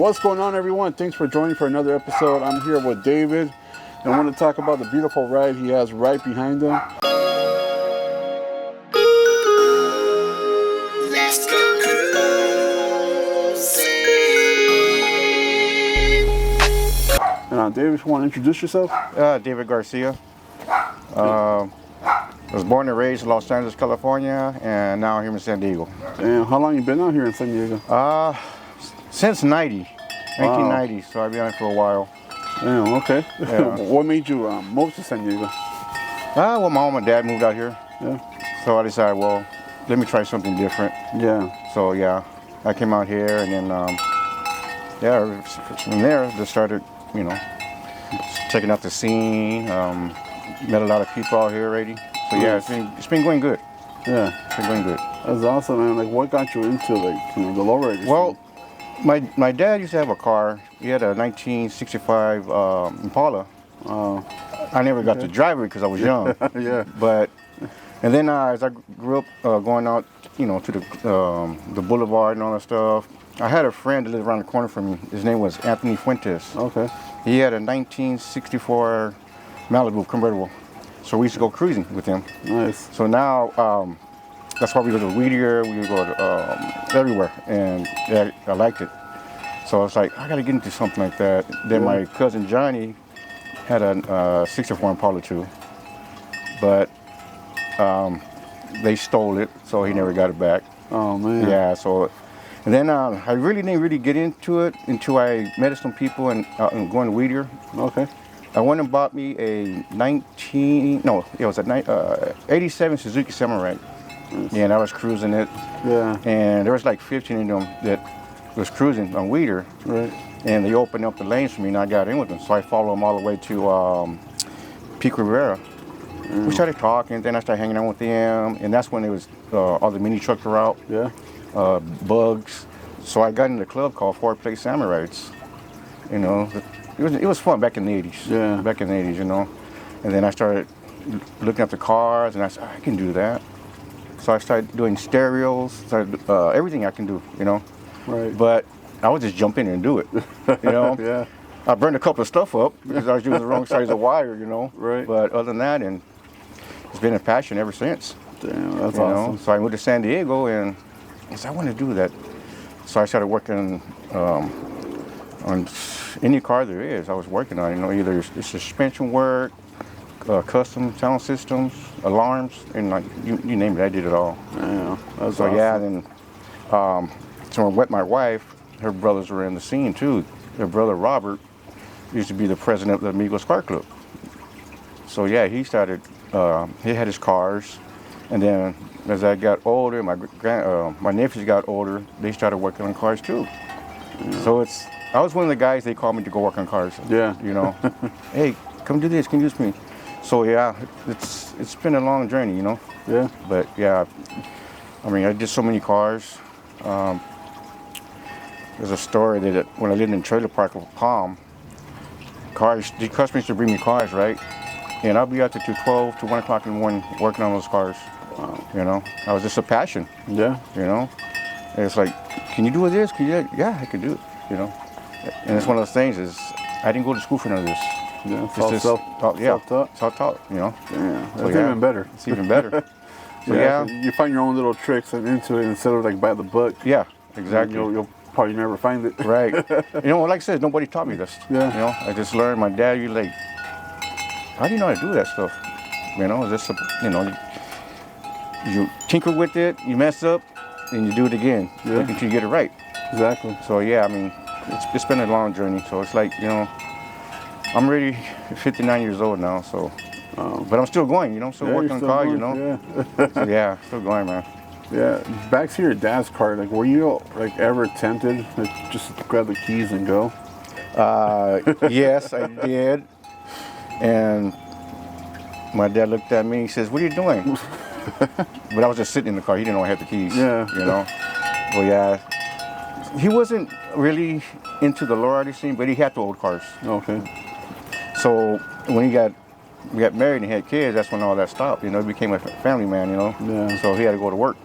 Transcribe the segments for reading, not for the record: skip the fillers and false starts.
What's going on, everyone? Thanks for joining for another episode. I'm here with David, and I want to talk about the beautiful ride he has right behind him. Let's go cruising. And David, if you want to introduce yourself? David Garcia. Was born and raised in Los Angeles, California, and now here in San Diego. And how long you been out here in San Diego? Since 1990, so I've been out for a while. Damn, okay. Yeah. What made you move to San Diego? Well, my mom and dad moved out here. Yeah. So I decided, well, let me try something different. Yeah. So yeah, I came out here, and then from there just started, checking out the scene. Met a lot of people out here already. So yeah, it's been going good. Yeah. It's been going good. That's awesome, man. Like, what got you into the lowrider? Well, my dad used to have a car. He had a 1965 Impala. I never got to drive it because I was young. Yeah. And then as I grew up going out, to the boulevard and all that stuff, I had a friend that lived around the corner from me. His name was Anthony Fuentes. Okay. He had a 1964 Malibu convertible. So we used to go cruising with him. Nice. So now, that's why we go to Whittier, we go to everywhere, and yeah, I liked it. So I was like, I gotta get into something like that. Then my cousin Johnny had a 64 Impala too, but they stole it, so he never got it back. Oh man. Yeah, so, and then I really didn't get into it until I met some people and going to Whittier. Okay. I went and bought me a 87 Suzuki Samurai. Nice. Yeah, and I was cruising it. Yeah. And there was like 15 of them that was cruising on Whittier. Right. And they opened up the lanes for me, and I got in with them. So I followed them all the way to Peak Rivera. We started talking, then I started hanging out with them, and that's when it was all the mini trucks were out. Yeah. Bugs. So I got in the club called Four Place Samurai's. It was fun back in the 80s. Yeah. Back in the 80s, And then I started looking at the cars, and I said, I can do that. So I started doing stereos, everything I can do, Right. But I would just jump in and do it, Yeah. I burned a couple of stuff up because I was using the wrong size of wire, Right. But other than that, and it's been a passion ever since. Damn, that's awesome. So I moved to San Diego, and I said, I want to do that. So I started working on any car there is. I was working on, either it's suspension work, custom sound systems, alarms, and like you name it, I did it all. Yeah, that's So awesome. yeah, then so I met my wife. Her brothers were in the scene too. Her brother Robert used to be the president of the Amigos Car Club. So yeah, he started. He had his cars, and then as I got older, my nephews got older. They started working on cars too. Yeah. So I was one of the guys they called me to go work on cars. Yeah. Hey, come do this. Can you use me? So yeah, it's been a long journey, Yeah. But yeah, I did so many cars. There's a story that when I lived in Trailer Park of Palm, the customers used to bring me cars, right? And I'll be out there till 12 to 1 o'clock in the morning working on those cars. Wow. I was just a passion. Yeah. And it's like, can you do this? Can you do that? Yeah, I can do it. And it's one of those things is I didn't go to school for none of this. Yeah. It's just Self-taught. Self-taught. Yeah. So, That's even better. It's even better. So Yeah. You find your own little tricks and into it instead of like by the book. Yeah, exactly. You'll probably never find it. Right. Like I said, nobody taught me this. Yeah. I just learned. My dad, you like, how do you know how to do that stuff? Just you tinker with it, you mess up, and you do it again until you get it right. Exactly. So yeah, it's been a long journey. So it's like, I'm already 59 years old now. So, but I'm still going. Still working on cars. Yeah. So yeah, still going, man. Yeah. Back to your dad's car. Like, were you like ever tempted, like, just grab the keys and go? Yes, I did. And my dad looked at me. He says, "What are you doing?" But I was just sitting in the car. He didn't know I had the keys. Yeah. Well, yeah. He wasn't really into the lowrider scene, but he had the old cars. Okay. So when we got married and had kids, that's when all that stopped. He became a family man. Yeah. So he had to go to work.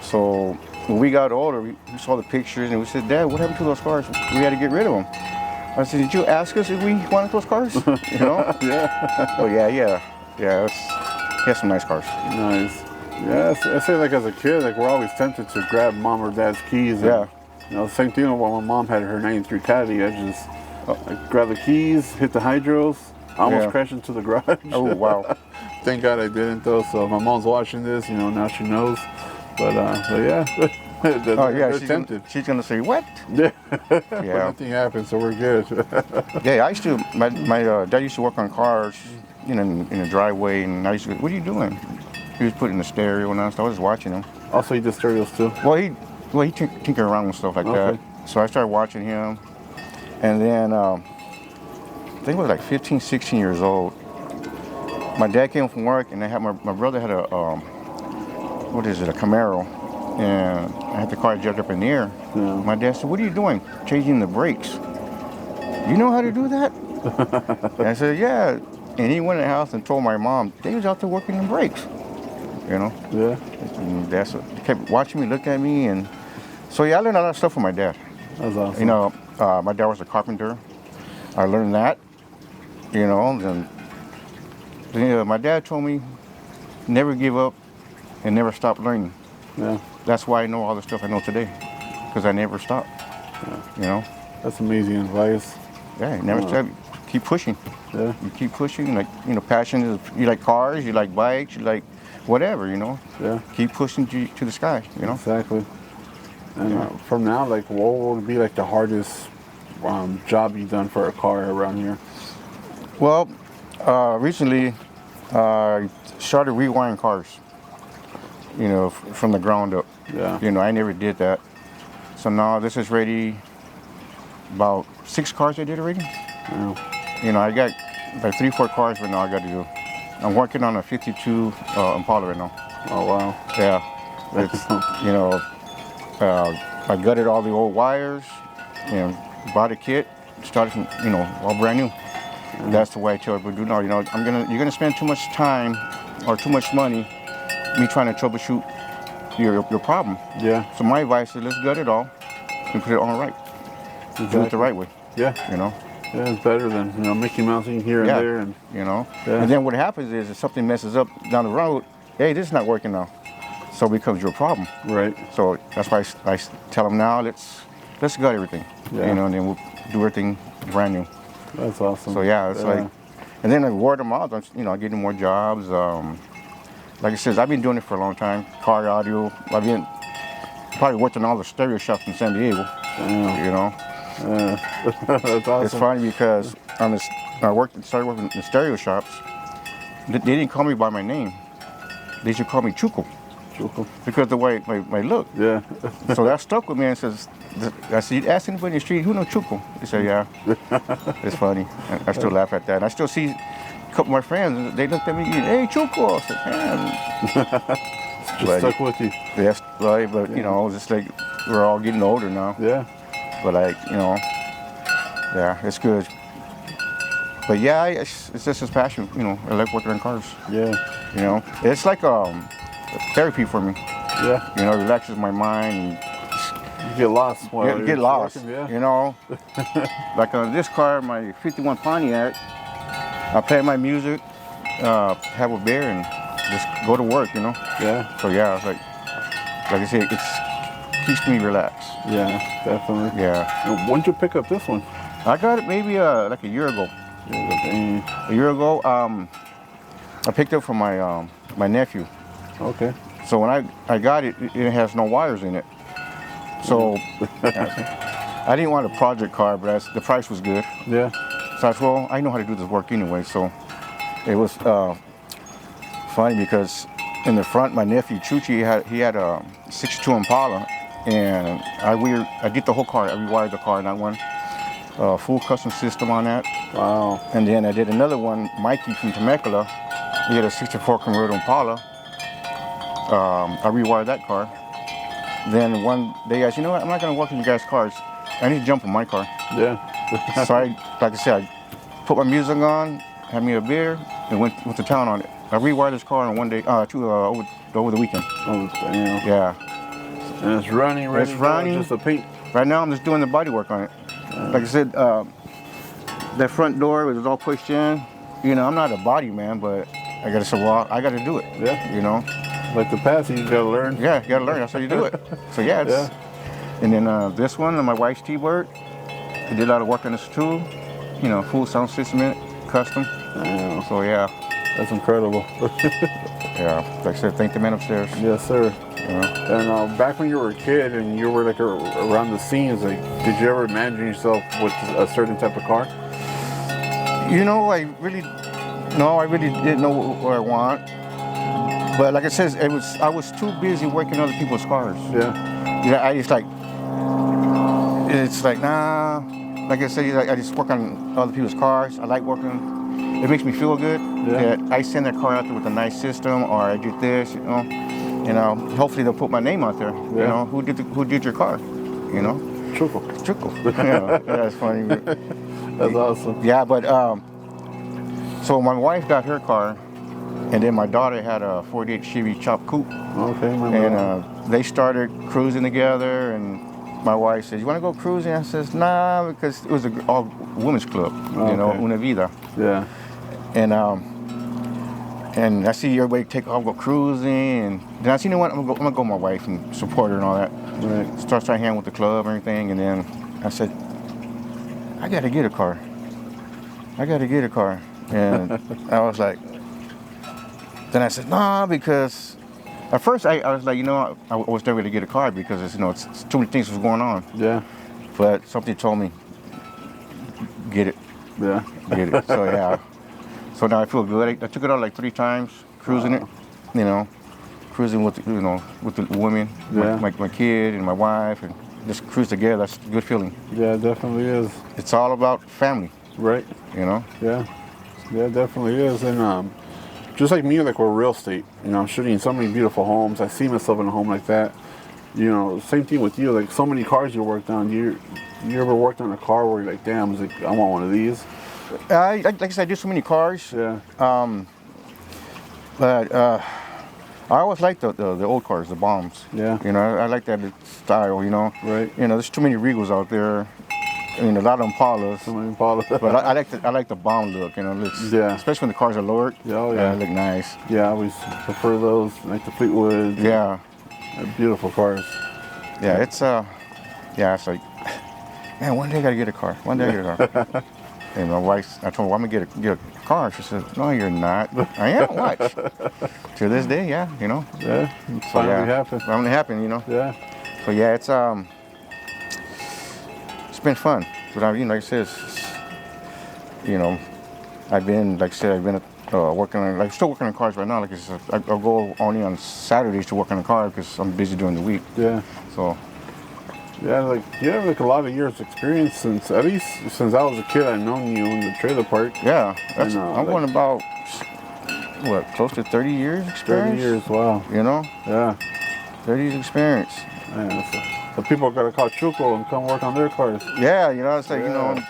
So when we got older, we saw the pictures and we said, Dad, what happened to those cars? We had to get rid of them. I said, did you ask us if we wanted those cars? You know? Yeah. Oh yeah. He has some nice cars. Nice. Yeah, I say like as a kid, like we're always tempted to grab mom or dad's keys. And, Yeah. You know, same thing when my mom had her 93 Caddy. I grabbed the keys, hit the hydros, I almost crashed into the garage. Oh wow. Thank God I didn't though. So my mom's watching this, you know, now she knows. But yeah. Oh yeah, tempted. she's gonna say what? Yeah. But Yeah. nothing happened, so we're good. Yeah, I used to. My dad used to work on cars, you know, in the driveway, and I used to go, what are you doing? He was putting the stereo and stuff. I was watching him. Also, he did stereos too. Well, he tinkered around with stuff like Okay. that. So I started watching him, and then I think I was like 15, 16 years old. My dad came from work, and my brother had a a Camaro, and I had the car jacked up in the air. Yeah. My dad said, "What are you doing? Changing the brakes? You know how to do that?" And I said, "Yeah." And he went in the house and told my mom, "They was out there working the brakes." You know. Yeah. And he kept watching me, look at me, and so yeah, I learned a lot of stuff from my dad. That's awesome. You know, my dad was a carpenter. I learned that. You know, and my dad told me, never give up and never stop learning. Yeah. That's why I know all the stuff I know today, because I never stopped. Yeah. You know. That's amazing advice. Yeah, you never stop. Keep pushing. Yeah. You keep pushing. Like, you know, passion is, you like cars, you like bikes, you like whatever, you know. Yeah. Keep pushing to the sky, you know. Exactly. And from now, like, what would be like the hardest job you've done for a car around here? Well, recently I started rewiring cars, you know, from the ground up. Yeah. You know, I never did that. So now this is ready, about 6 cars I did already. Yeah. You know, I got like 3, 4 cars right now I got to do. I'm working on a 52 Impala right now. Oh, wow. Yeah. It's, you know, I gutted all the old wires, you know, bought a kit, started from, you know, all brand new. That's the way I tell people, no, you know, you're gonna spend too much time or too much money me trying to troubleshoot your problem. Yeah. So my advice is let's gut it all and put it on right. Do it the right way. Yeah. You know. Yeah, it's better than, you know, Mickey Mousing here and there. And you know. Yeah. And then what happens is if something messes up down the road, hey, this is not working now. So it becomes your problem. Right. So that's why I tell them now, let's gut everything. Yeah. You know, and then we'll do everything brand new. That's awesome. So yeah, it's like, and then I word them out. You know, I get them more jobs. Like I said, I've been doing it for a long time. Car audio. I've been probably worked in all the stereo shops in San Diego. You know. That's awesome. It's funny because I started working in the stereo shops. They didn't call me by my name. They should call me Chuco. Chuco. Because the way my look. Yeah. So that stuck with me and says, I said, ask anybody in the street, who knows Chuco? They say, yeah. It's funny. And I still laugh at that. And I still see a couple of my friends, they looked at me, hey, Chuco. I said, man. Just stuck with you. Yes, right. But, you know, just like we're all getting older now. Yeah. But like, you know, yeah, it's good. But yeah, it's just his passion, you know. I like working on cars. Yeah. You know, it's like therapy for me. Yeah. You know, it relaxes my mind. You get lost while And you're get lost. working, yeah. You know, like on this car, my 51 Pontiac, I play my music, have a beer, and just go to work. You know. Yeah. So yeah, it's like I said, it keeps me relaxed. Yeah, definitely. Yeah. And when did you pick up this one? I got it maybe like a year ago. A year ago, I picked it from my nephew. Okay. So when I got it, it has no wires in it. So I didn't want a project car, but the price was good. Yeah. So I said, well, I know how to do this work anyway. So it was funny because in the front, my nephew Chuchi he had a 62 Impala, and I did the whole car. I rewired the car in that one. Full custom system on that. Wow. And then I did another one, Mikey from Temecula. He had a 64 convertible Impala. I rewired that car. Then one day I said, you know what, I'm not gonna work in you guys' cars. I need to jump in my car. Yeah. So like I said, I put my music on, had me a beer, and went to town on it. I rewired this car in one day, over the weekend. Oh, damn. Yeah. And it's running, ready It's running. just a paint. Right now, I'm just doing the body work on it. Like I said, that front door was all pushed in. You know, I'm not a body man, but I gotta say, well, I gotta do it. Yeah. You know. Like the past, you gotta learn. Yeah, you gotta learn. That's how you do it. So yeah. It's, and then this one, my wife's T-Bird. I did a lot of work on this too. You know, full sound system in it, custom. Damn. So yeah. That's incredible. Yeah. Like I said, thank the man upstairs. Yes, sir. Yeah. And back when you were a kid and you were like around the scenes, like, did you ever imagine yourself with a certain type of car? You know, I really didn't know what I want. But like I said, I was too busy working other people's cars. Yeah. Yeah, it's like nah. Like I said, I just work on other people's cars. I like working. It makes me feel good that I send their car out there with a nice system, or I do this, you know. You know, hopefully they'll put my name out there. You know, who did your car? You know, Chuckle. Yeah, that's funny. That's awesome. Yeah, but so my wife got her car, and then my daughter had a '48 Chevy Chop Coupe. Okay, and they started cruising together, and my wife says, "You want to go cruising?" I says, "Nah," because it was an all women's club, you know, Una Vida. Yeah. And I see everybody take off, go cruising, and then I see, you know what, I'm gonna go with my wife and support her and all that. Right. Start trying hand with the club and everything, and then I said, I gotta get a car. And I was like, then I said, nah, because at first I was like, you know, I was never gonna get a car because it's, you know, it's too many things was going on. Yeah. But something told me, get it. Yeah. Get it. So yeah. So now I feel good. I took it out like 3 times, cruising it, you know, cruising with, you know, with the women, my kid and my wife, and just cruise together. That's a good feeling. Yeah, it definitely is. It's all about family. Right. You know? Yeah. Yeah, it definitely is. And just like me, like with real estate, you know, I'm shooting so many beautiful homes. I see myself in a home like that. You know, same thing with you. Like so many cars you worked on. You ever worked on a car where you're like, damn, like, I want one of these? Like I said, I do so many cars. Yeah. But I always liked the old cars, the bombs. Yeah. You know, I like that style, you know. Right. You know, there's too many Regals out there. I mean, a lot of Impalas. So many Impalas. But I like the bomb look, you know. Looks, especially when the cars are lowered. Oh, yeah. They look nice. Yeah, I always prefer those, like the Fleetwood. Yeah. Beautiful cars. Yeah, it's it's like, man, one day I gotta get a car. One day I get a car. And my wife, I told her, well, I'm gonna get a car. She said, no, you're not. I am, watch. To this day, yeah, you know. Yeah, it's finally happened. Finally happened, you know. Yeah. So yeah, it's been fun. But you know, like I said, you know, I've been working on, like, still working on cars right now. Like I said, I'll go only on Saturdays to work on a car because I'm busy during the week. Yeah. So. Yeah, like you have like a lot of years experience since I was a kid. I've known you in the trailer park. Yeah, that's I'm going about close to 30 years experience. 30 years, wow. You know? Yeah. 30 years experience. Yeah, so people gotta call Chuco and come work on their cars. Yeah, you know, it's like, you know.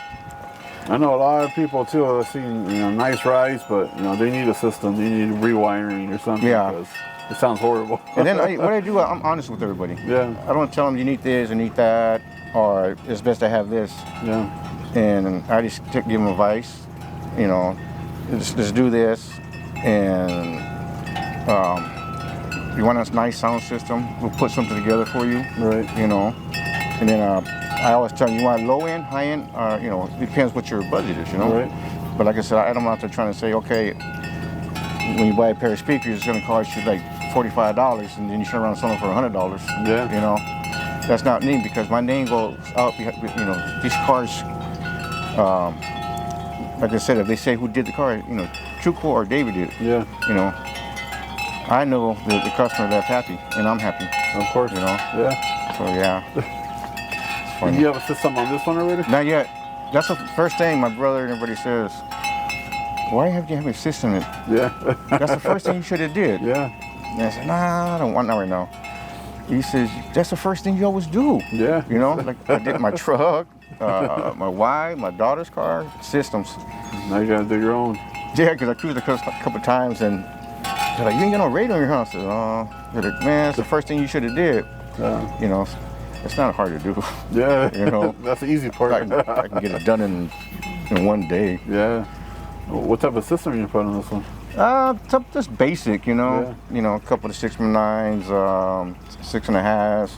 I know a lot of people too. I've seen, you know, nice rides, but you know they need a system. They need rewiring or something. Yeah. Because it sounds horrible. And then what I do, I'm honest with everybody. Yeah. I don't tell them you need this or need that, or it's best to have this. Yeah. And I just give them advice. You know, just do this, and you want a nice sound system, we'll put something together for you. Right. You know, and then I always tell you want low end, high end. You know, it depends what your budget is. You know. Right. But like I said, I don't out there trying to say, okay, when you buy a pair of speakers, it's going to cost you like $45, and then you turn around and sell them for $100. Yeah. You know, that's not me because my name goes out. You know, these cars. Like I said, if they say who did the car, you know, Chuco or David did it. Yeah. You know, I know the customer that's happy, and I'm happy. Of course. You know. Yeah. So yeah. Did you have a system on this one already? Not yet. That's the first thing my brother and everybody says. Why have you have a system in it? Yeah. That's the first thing you should have did. Yeah. And I said, nah, I don't want that right now. He says, that's the first thing you always do. Yeah. You know, like I did my truck, my wife, my daughter's car, systems. Now you gotta do your own. Yeah, because I cruised a couple of times and they're like, you ain't got no radio in your house. I said, oh, they're like, man, it's the first thing you should have did. Yeah. You know, it's not hard to do. Yeah. You know, That's the easy part. I can get it done in one day. Yeah. What type of system are you put on this one? Just basic, you know. Yeah. You know, a couple of 6x9s, 6.5s.